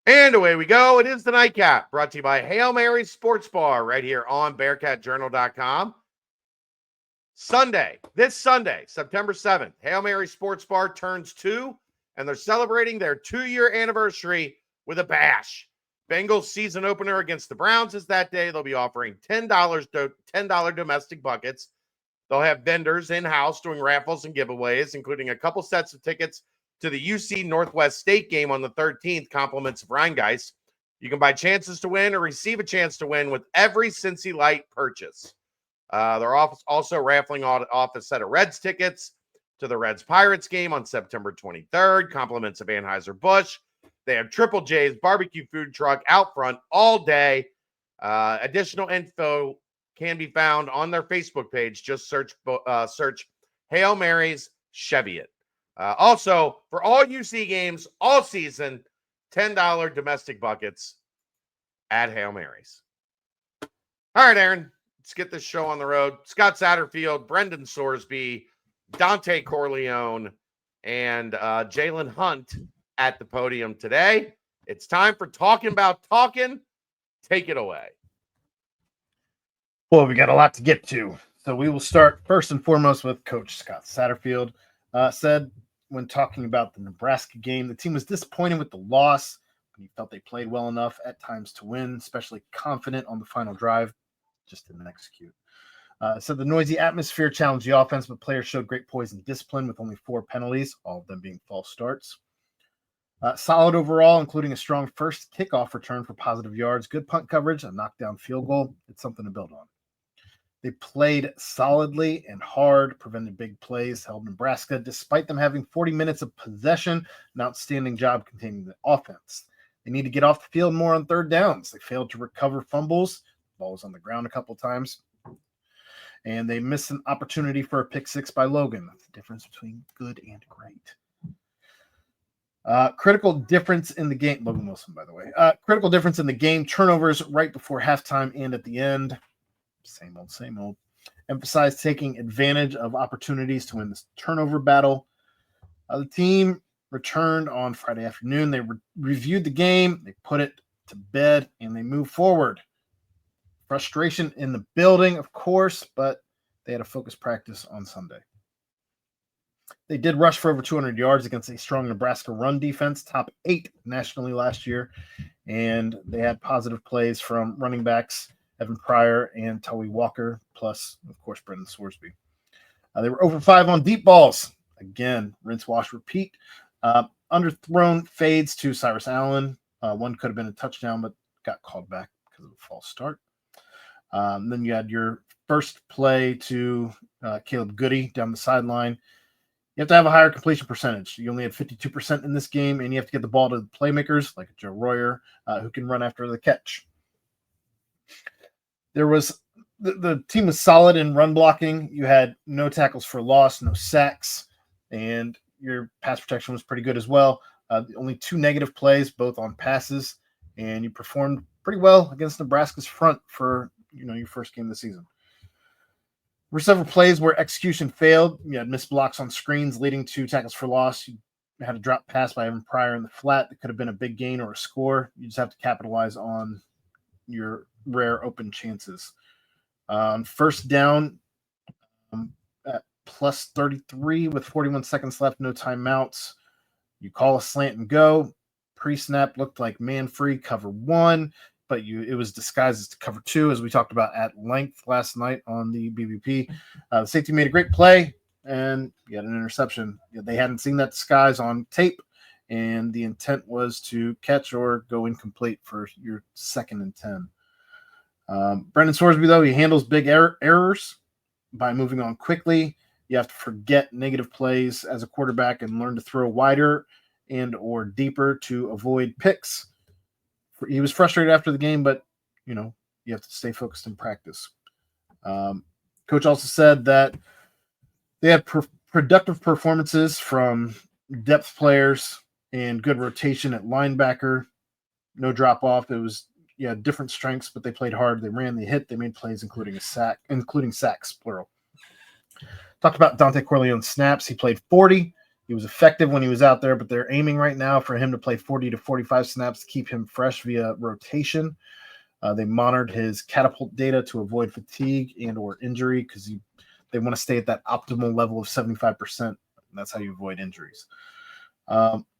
And away we go. It is the Nightcap, brought to you by Hail Mary Sports Bar right here on BearcatJournal.com. This Sunday, September 7th, Hail Mary Sports Bar turns 2, and they're celebrating their 2-year anniversary with a bash. Bengals season opener against the Browns is that day. They'll be offering $10 domestic buckets. They'll have vendors in-house doing raffles and giveaways, including a couple sets of tickets to the UC Northwest State game on the 13th, compliments of Rheingeist. You can buy chances to win or receive a chance to win with every Cincy Light purchase. They're also raffling off a set of Reds tickets to the Reds-Pirates game on September 23rd, compliments of Anheuser-Busch. They have Triple J's barbecue food truck out front all day. Additional info can be found on their Facebook page. Just search Hail Mary's Cheviot. Also, for all UC games all season, $10 domestic buckets at Hail Mary's. All right, Aaron, let's get this show on the road. Scott Satterfield, Brennan Sorsby, Dante Corleó, and Jaylen Hunt at the podium today. It's time for Talking About Talkin'. Take it away. Well, we got a lot to get to. So we will start first and foremost with Coach Scott Satterfield. Said when talking about the Nebraska game, the team was disappointed with the loss, but he felt they played well enough at times to win, especially confident on the final drive, just didn't execute. So the noisy atmosphere challenged the offense, but players showed great poise and discipline with only 4 penalties, all of them being false starts. Solid overall, including a strong first kickoff return for positive yards, good punt coverage, a knockdown field goal. It's something to build on. They played solidly and hard, prevented big plays, held Nebraska, despite them having 40 minutes of possession, an outstanding job containing the offense. They need to get off the field more on third downs. They failed to recover fumbles. The ball was on the ground a couple times. And they missed an opportunity for a pick 6 by Logan. That's the difference between good and great. Critical difference in the game. Logan Wilson, by the way. Critical difference in the game. Turnovers right before halftime and at the end. Same old. Emphasize taking advantage of opportunities to win this turnover battle. The team returned on Friday afternoon. They reviewed the game. They put it to bed, and they moved forward. Frustration in the building, of course, but they had a focused practice on Sunday. They did rush for over 200 yards against a strong Nebraska run defense, top 8 nationally last year, and they had positive plays from running backs Evan Pryor and Tully Walker, plus, of course, Brennan Sorsby. They were over 5 on deep balls. Again, rinse, wash, repeat. Underthrown fades to Cyrus Allen. One could have been a touchdown, but got called back because of a false start. Then you had your first play to Caleb Goody down the sideline. You have to have a higher completion percentage. You only had 52% in this game, and you have to get the ball to the playmakers like Joe Royer, who can run after the catch. There was the team was solid in run blocking. You had no tackles for loss, no sacks, and your pass protection was pretty good as well. Only 2 negative plays, both on passes, and you performed pretty well against Nebraska's front for your first game of the season. There were several plays where execution failed. You had missed blocks on screens leading to tackles for loss. You had a drop pass by Evan Pryor in the flat that could have been a big gain or a score. You just have to capitalize on your rare open chances. First down at plus 33 with 41 seconds left, no timeouts. You call a slant and go. Pre-snap looked like man-free cover 1, but it was disguised as cover 2, as we talked about at length last night on the BBP. The safety made a great play, and you had an interception. They hadn't seen that disguise on tape, and the intent was to catch or go incomplete for your 2nd and 10. Brennan Sorsby, though, he handles big errors by moving on quickly. You have to forget negative plays as a quarterback and learn to throw wider and or deeper to avoid picks. He was frustrated after the game, but, you have to stay focused in practice. Coach also said that they had productive performances from depth players and good rotation at linebacker. No drop-off. It was different strengths, but they played hard. They ran, they hit, they made plays, including sacks, plural. Talked about Dante Corleó snaps. He played 40. He was effective when he was out there, but they're aiming right now for him to play 40 to 45 snaps to keep him fresh via rotation. They monitored his catapult data to avoid fatigue and or injury because they want to stay at that optimal level of 75%. That's how you avoid injuries.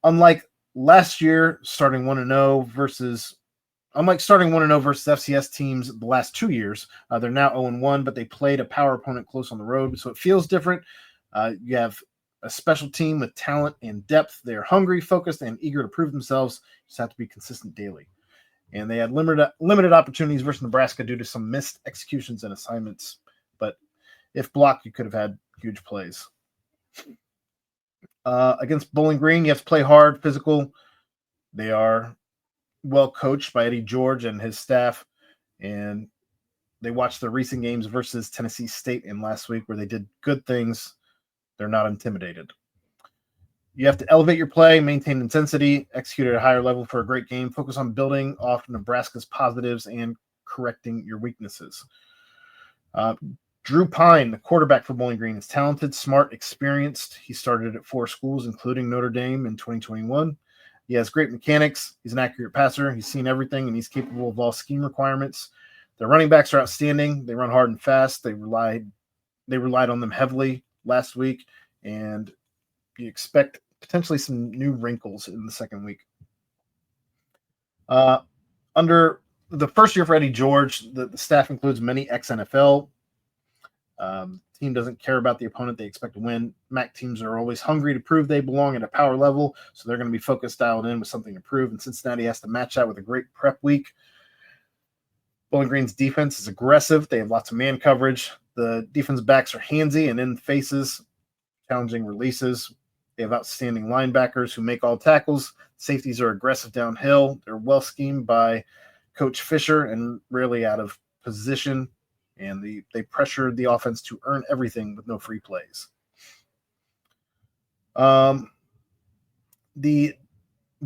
Unlike last year, starting 1-0 versus FCS teams the last 2 years, they're now 0-1, but they played a power opponent close on the road, so it feels different. You have a special team with talent and depth. They're hungry, focused, and eager to prove themselves. Just have to be consistent daily. And they had limited opportunities versus Nebraska due to some missed executions and assignments. But if blocked, you could have had huge plays. Against Bowling Green, you have to play hard, physical. They are well coached by Eddie George and his staff. And they watched the recent games versus Tennessee State in last week where they did good things. They're not intimidated. You have to elevate your play, maintain intensity, execute at a higher level for a great game, focus on building off Nebraska's positives and correcting your weaknesses. Drew Pine, the quarterback for Bowling Green, is talented, smart, experienced. He started at 4 schools, including Notre Dame in 2021. He has great mechanics. He's an accurate passer. He's seen everything, and he's capable of all scheme requirements. Their running backs are outstanding. They run hard and fast. They relied on them heavily last week, and you expect potentially some new wrinkles in the second week. Under the first year for Eddie George, the staff includes many ex-NFL. Team doesn't care about the opponent. They expect to win. MAC teams are always hungry to prove they belong at a power level, so they're going to be focused, dialed in with something to prove, and Cincinnati has to match that with a great prep week. Bowling Green's defense is aggressive. They have lots of man coverage. The defense backs are handsy and in faces, challenging releases. They have outstanding linebackers who make all tackles. Safeties are aggressive downhill. They're well schemed by Coach Fisher and rarely out of position. And they pressure the offense to earn everything with no free plays. The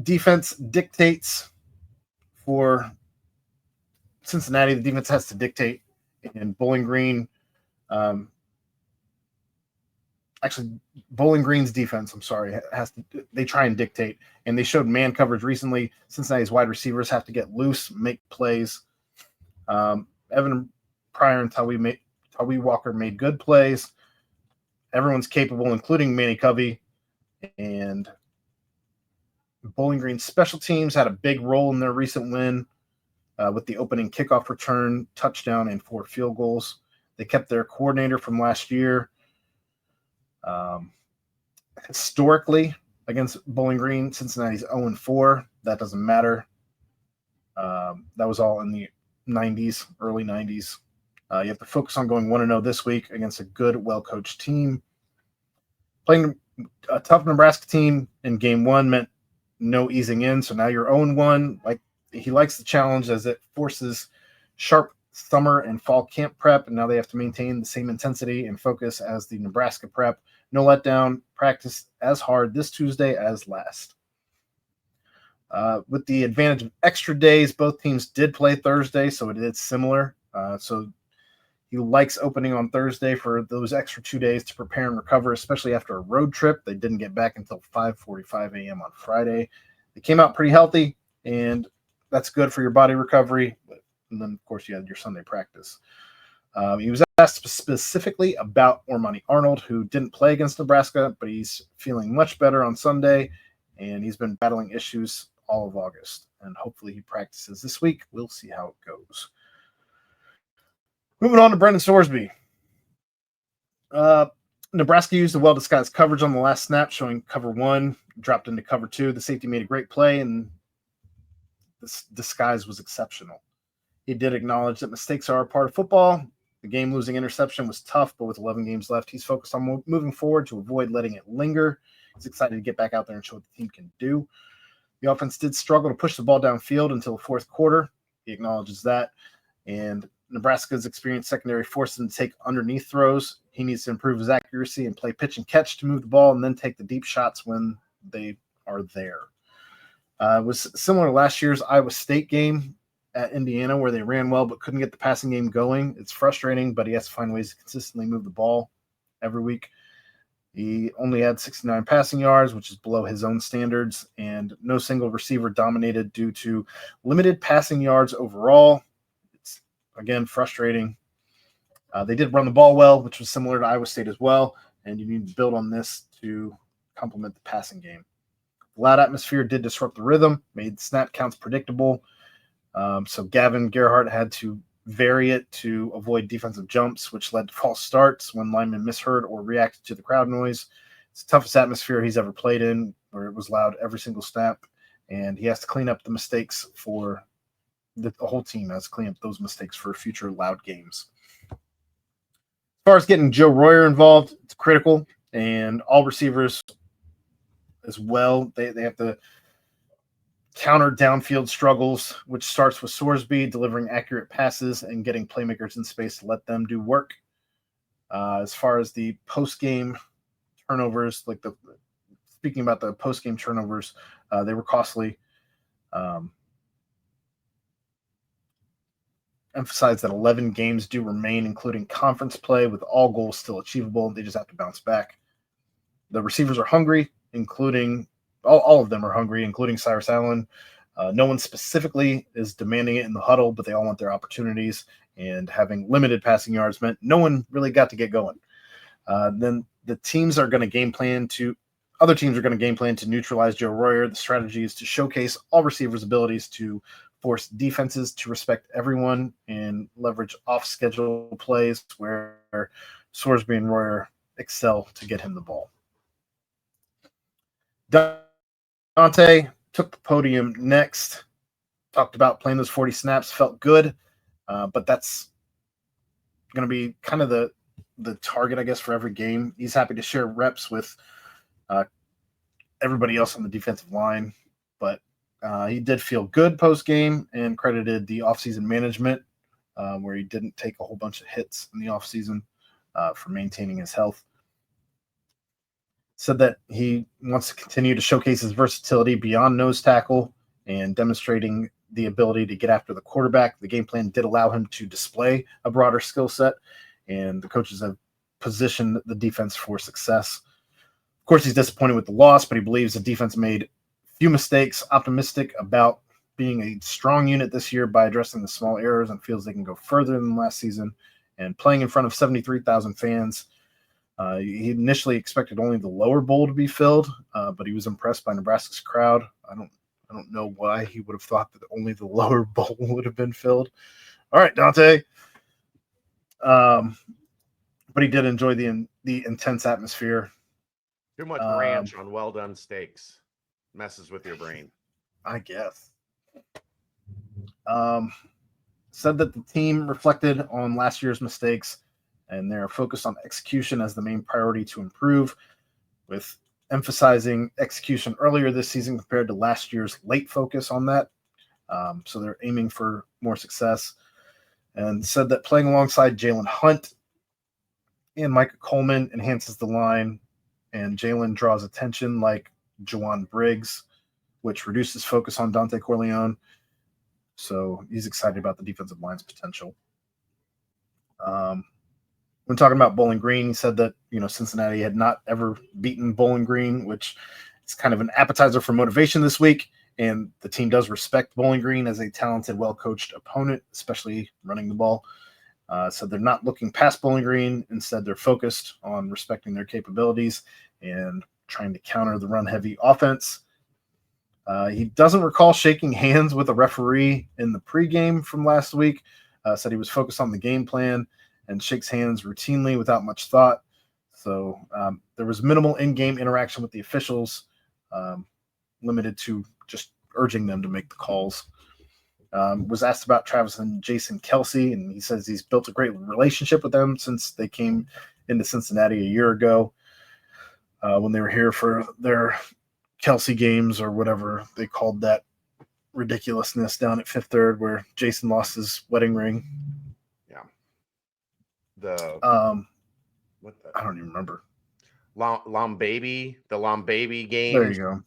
defense dictates for Cincinnati. The defense has to dictate. And Bowling Green, Bowling Green's defense, they try and dictate. And they showed man coverage recently. Cincinnati's wide receivers have to get loose, make plays. Evan Pryor and Tawee Walker made good plays. Everyone's capable, including Manny Covey. And Bowling Green special teams had a big role in their recent win with the opening kickoff return, touchdown, and 4 field goals. They kept their coordinator from last year. Historically, against Bowling Green, Cincinnati's 0-4. That doesn't matter. That was all in the 90s, early 90s. You have to focus on going 1-0 this week against a good, well-coached team. Playing a tough Nebraska team in game 1 meant no easing in, so now you're 0-1. He likes the challenge as it forces sharp summer and fall camp prep, and now they have to maintain the same intensity and focus as the Nebraska prep. No letdown, practice as hard this Tuesday as last. With the advantage of extra days, both teams did play Thursday, so it is similar. So he likes opening on Thursday for those extra 2 days to prepare and recover, especially after a road trip. They didn't get back until 5:45 a.m. on Friday. They came out pretty healthy, and that's good for your body recovery. And then, of course, you had your Sunday practice. He was asked specifically about Ormani Arnold, who didn't play against Nebraska, but he's feeling much better on Sunday, and he's been battling issues all of August. And hopefully he practices this week. We'll see how it goes. Moving on to Brennan Sorsby. Nebraska used a well-disguised coverage on the last snap, showing cover 1, dropped into cover 2. The safety made a great play, and this disguise was exceptional. He did acknowledge that mistakes are a part of football. The game-losing interception was tough, but with 11 games left, he's focused on moving forward to avoid letting it linger. He's excited to get back out there and show what the team can do. The offense did struggle to push the ball downfield until the fourth quarter. He acknowledges that. And Nebraska's experienced secondary forced him to take underneath throws. He needs to improve his accuracy and play pitch and catch to move the ball and then take the deep shots when they are there. It was similar to last year's Iowa State game at Indiana where they ran well but couldn't get the passing game going. It's frustrating, but he has to find ways to consistently move the ball every week. He only had 69 passing yards, which is below his own standards, and no single receiver dominated due to limited passing yards overall. It's, again, frustrating. They did run the ball well, which was similar to Iowa State as well, and you need to build on this to complement the passing game. The loud atmosphere did disrupt the rhythm, made snap counts predictable. So Gavin Gerhardt had to vary it to avoid defensive jumps, which led to false starts when linemen misheard or reacted to the crowd noise. It's the toughest atmosphere he's ever played in, where it was loud every single snap, and he has to clean up the mistakes for the whole team has to clean up those mistakes for future loud games. As far as getting Joe Royer involved, it's critical, and all receivers as well. They have to counter downfield struggles, which starts with Sorsby delivering accurate passes and getting playmakers in space to let them do work. As far as the post-game turnovers, speaking about the post-game turnovers, they were costly. Emphasize that 11 games do remain, including conference play, with all goals still achievable. They just have to bounce back. The receivers are hungry, including all of them are hungry, including Cyrus Allen. No one specifically is demanding it in the huddle, but they all want their opportunities. And having limited passing yards meant no one really got to get going. Then the teams are going to game plan to other teams are going to game plan to neutralize Joe Royer. The strategy is to showcase all receivers' abilities to force defenses to respect everyone and leverage off-schedule plays where Sorsby and Royer excel to get him the ball. Dante took the podium next, talked about playing those 40 snaps, felt good, but that's going to be kind of the target, I guess, for every game. He's happy to share reps with everybody else on the defensive line, but he did feel good post-game and credited the offseason management where he didn't take a whole bunch of hits in the offseason for maintaining his health. Said that he wants to continue to showcase his versatility beyond nose tackle and demonstrating the ability to get after the quarterback. The game plan did allow him to display a broader skill set, and the coaches have positioned the defense for success. Of course, he's disappointed with the loss, but he believes the defense made few mistakes, optimistic about being a strong unit this year by addressing the small errors, and feels they can go further than last season. And playing in front of 73,000 fans, he initially expected only the lower bowl to be filled, but he was impressed by Nebraska's crowd. I don't know why he would have thought that only the lower bowl would have been filled. All right, Dante. But he did enjoy the intense atmosphere. Too much ranch on well-done steaks messes with your brain, I guess. Said that the team reflected on last year's mistakes and they're focused on execution as the main priority to improve, with emphasizing execution earlier this season compared to last year's late focus on that. So they're aiming for more success. And said that playing alongside Jaylen Hunt and Micah Coleman enhances the line, and Jaylen draws attention like Juwan Briggs, which reduces focus on Dante Corleó. So he's excited about the defensive line's potential. When talking about Bowling Green, he said that, Cincinnati had not ever beaten Bowling Green, which is kind of an appetizer for motivation this week. And the team does respect Bowling Green as a talented, well-coached opponent, especially running the ball. So they're not looking past Bowling Green. Instead, they're focused on respecting their capabilities and trying to counter the run-heavy offense. He doesn't recall shaking hands with a referee in the pregame from last week. Said he was focused on the game plan and shakes hands routinely without much thought. So there was minimal in-game interaction with the officials, limited to just urging them to make the calls. Was asked about Travis and Jason Kelsey, and he says he's built a great relationship with them since they came into Cincinnati a year ago when they were here for their Kelsey games, or whatever they called that ridiculousness down at Fifth Third where Jason lost his wedding ring. Yeah. I don't even remember. The Lombaby game. There you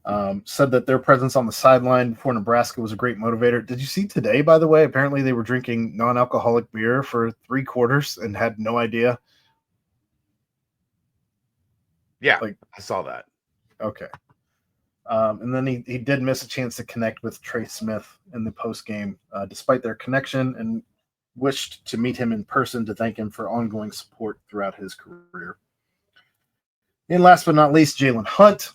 go. Said that their presence on the sideline before Nebraska was a great motivator. Did you see today, by the way? Apparently they were drinking non-alcoholic beer for 3 quarters and had no idea. Yeah, Like, I saw that. okay. And then he did miss a chance to connect with Trey Smith in the post game, despite their connection, and wished to meet him in person to thank him for ongoing support throughout his career. And last but not least, Jaylen Hunt.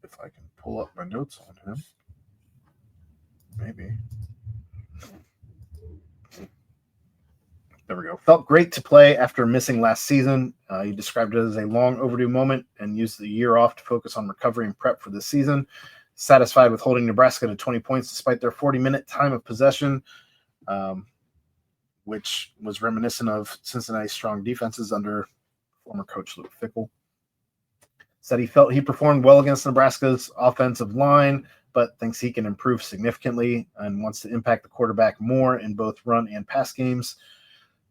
If I can pull up my notes on him, maybe. There we go. Felt great to play after missing last season. He described it as a long overdue moment and used the year off to focus on recovery and prep for this season. Satisfied with holding Nebraska to 20 points despite their 40-minute time of possession, which was reminiscent of Cincinnati's strong defenses under former coach Luke Fickell. Said he felt he performed well against Nebraska's offensive line, but thinks he can improve significantly and wants to impact the quarterback more in both run and pass games.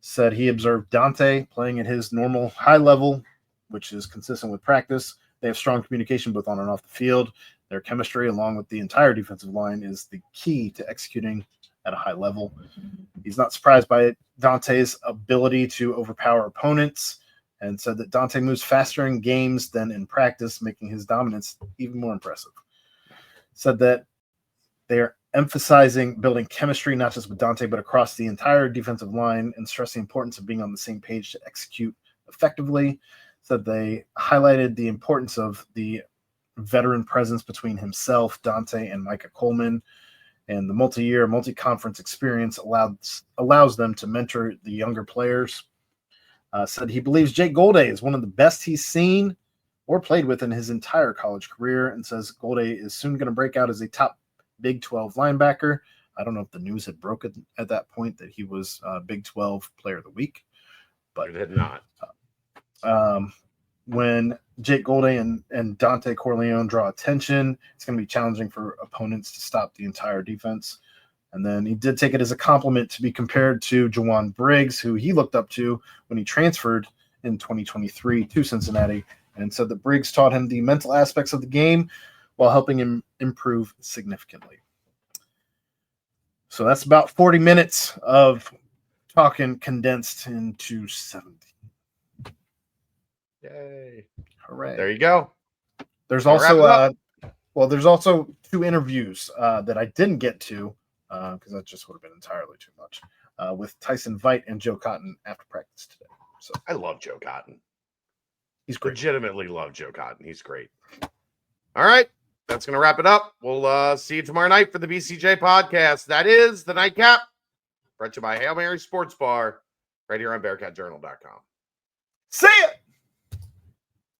Said he observed Dante playing at his normal high level, which is consistent with practice. They have strong communication both on and off the field. Their chemistry, along with the entire defensive line, is the key to executing at a high level. He's not surprised by Dante's ability to overpower opponents, and said that Dante moves faster in games than in practice, making his dominance even more impressive. Said that they are emphasizing building chemistry, not just with Dante, but across the entire defensive line, and stress the importance of being on the same page to execute effectively. Said they highlighted the importance of the veteran presence between himself, Dante, and Micah Coleman, and the multi-year, multi-conference experience allows them to mentor the younger players. Said he believes Jake Golday is one of the best he's seen or played with in his entire college career, and says Golday is soon going to break out as a top Big 12 linebacker. I don't know if the news had broken at that point that he was Big 12 Player of the Week, but It had not. When Jake Golday and Dante Corleó draw attention, it's going to be challenging for opponents to stop the entire defense. And then he did take it as a compliment to be compared to Jawan Briggs, who he looked up to when he transferred in 2023 to Cincinnati, and said that Briggs taught him the mental aspects of the game while helping him improve significantly. So that's about 40 minutes of talking condensed into 17. Yay. Hooray. There you go. There's I'll also there's also 2 interviews that I didn't get to because that just would have been entirely too much with Tyson Veit and Joe Cotton after practice today. So I love Joe Cotton. He's great. Legitimately love Joe Cotton. He's great. All right. That's going to wrap it up. We'll see you tomorrow night for the BCJ podcast. That is the Nightcap, brought to you by Hail Mary Sports Bar, right here on BearcatJournal.com. See ya!